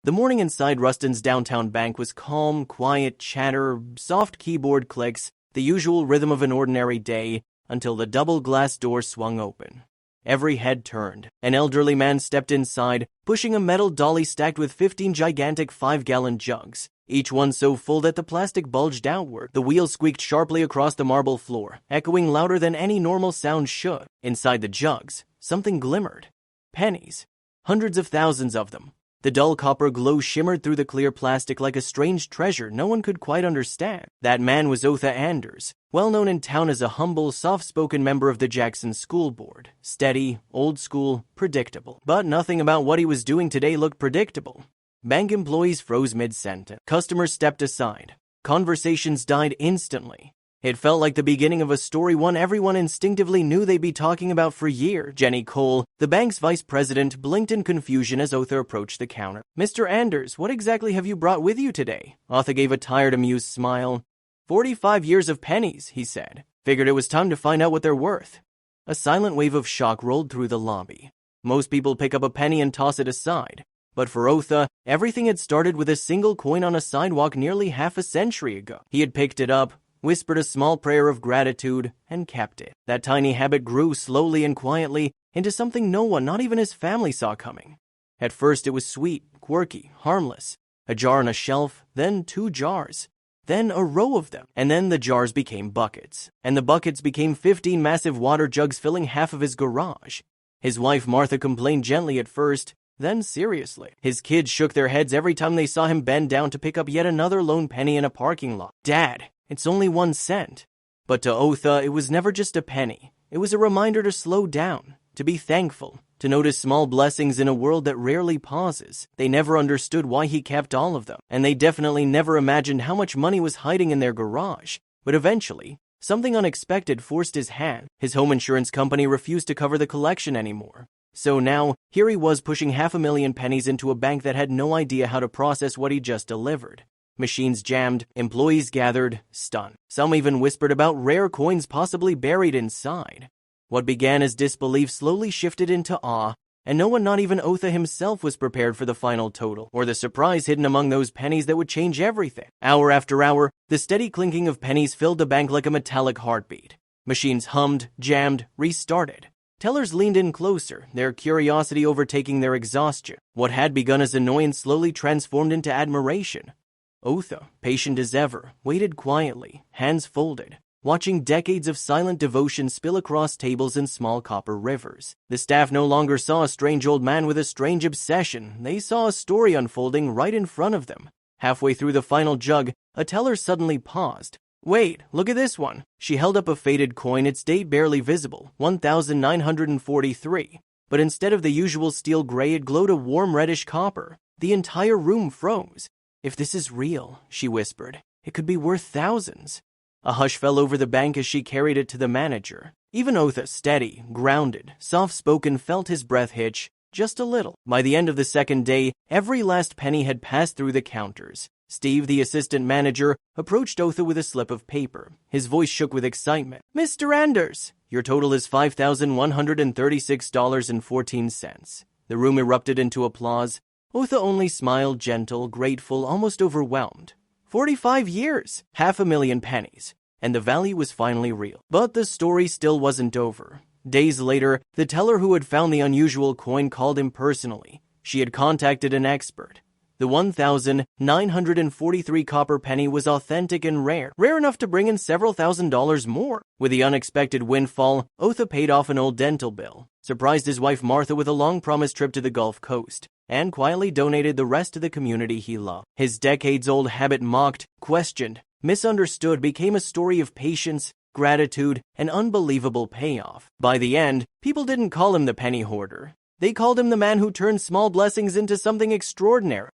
The morning inside Ruston's downtown bank was calm, quiet chatter, soft keyboard clicks, the usual rhythm of an ordinary day, until the double glass door swung open. Every head turned. An elderly man stepped inside, pushing a metal dolly stacked with 15 gigantic 5-gallon jugs, each one so full that the plastic bulged outward. The wheels squeaked sharply across the marble floor, echoing louder than any normal sound should. Inside the jugs, something glimmered. Pennies. Hundreds of thousands of them. The dull copper glow shimmered through the clear plastic like a strange treasure no one could quite understand. That man was Otha Anders, well known in town as a humble, soft-spoken member of the Jackson School Board. Steady, old school, predictable. But nothing about what he was doing today looked predictable. Bank employees froze mid-sentence. Customers stepped aside. Conversations died instantly. It felt like the beginning of a story one everyone instinctively knew they'd be talking about for years. Jenny Cole, the bank's vice president, blinked in confusion as Otha approached the counter. "Mr. Anders, what exactly have you brought with you today?" Otha gave a tired, amused smile. 45 years of pennies, he said. Figured it was time to find out what they're worth. A silent wave of shock rolled through the lobby. Most people pick up a penny and toss it aside. But for Otha, everything had started with a single coin on a sidewalk nearly half a century ago. He had picked it up, whispered a small prayer of gratitude, and kept it. That tiny habit grew slowly and quietly into something no one, not even his family, saw coming. At first it was sweet, quirky, harmless. A jar on a shelf, then 2 jars. Then a row of them. And then the jars became buckets. And the buckets became 15 massive water jugs filling half of his garage. His wife Martha complained gently at first, then seriously. His kids shook their heads every time they saw him bend down to pick up yet another lone penny in a parking lot. "Dad, it's only 1 cent. But to Otha, it was never just a penny. It was a reminder to slow down, to be thankful, to notice small blessings in a world that rarely pauses. They never understood why he kept all of them, and they definitely never imagined how much money was hiding in their garage. But eventually, something unexpected forced his hand. His home insurance company refused to cover the collection anymore. So now, here he was pushing 500,000 pennies into a bank that had no idea how to process what he just delivered. Machines jammed, employees gathered, stunned. Some even whispered about rare coins possibly buried inside. What began as disbelief slowly shifted into awe, and no one, not even Otha himself, was prepared for the final total, or the surprise hidden among those pennies that would change everything. Hour after hour, the steady clinking of pennies filled the bank like a metallic heartbeat. Machines hummed, jammed, restarted. Tellers leaned in closer, their curiosity overtaking their exhaustion. What had begun as annoyance slowly transformed into admiration. Otha, patient as ever, waited quietly, hands folded, watching decades of silent devotion spill across tables in small copper rivers. The staff no longer saw a strange old man with a strange obsession. They saw a story unfolding right in front of them. Halfway through the final jug, a teller suddenly paused. "Wait, look at this one." She held up a faded coin, its date barely visible, 1943. But instead of the usual steel gray, it glowed a warm reddish copper. The entire room froze. "If this is real," she whispered, "it could be worth thousands." A hush fell over the bank as she carried it to the manager. Even Otha, steady, grounded, soft-spoken, felt his breath hitch, just a little. By the end of the second day, every last penny had passed through the counters. Steve, the assistant manager, approached Otha with a slip of paper. His voice shook with excitement. "Mr. Anders, your total is $5,136.14. The room erupted into applause. Otha only smiled, gentle, grateful, almost overwhelmed. 45 years, 500,000 pennies, and the value was finally real. But the story still wasn't over. Days later, the teller who had found the unusual coin called him personally. She had contacted an expert. The 1,943 copper penny was authentic and rare enough to bring in several $1,000s more. With the unexpected windfall, Otha paid off an old dental bill, surprised his wife Martha with a long-promised trip to the Gulf Coast, and quietly donated the rest to the community he loved. His decades-old habit, mocked, questioned, misunderstood, became a story of patience, gratitude, and unbelievable payoff. By the end, people didn't call him the penny hoarder. They called him the man who turned small blessings into something extraordinary.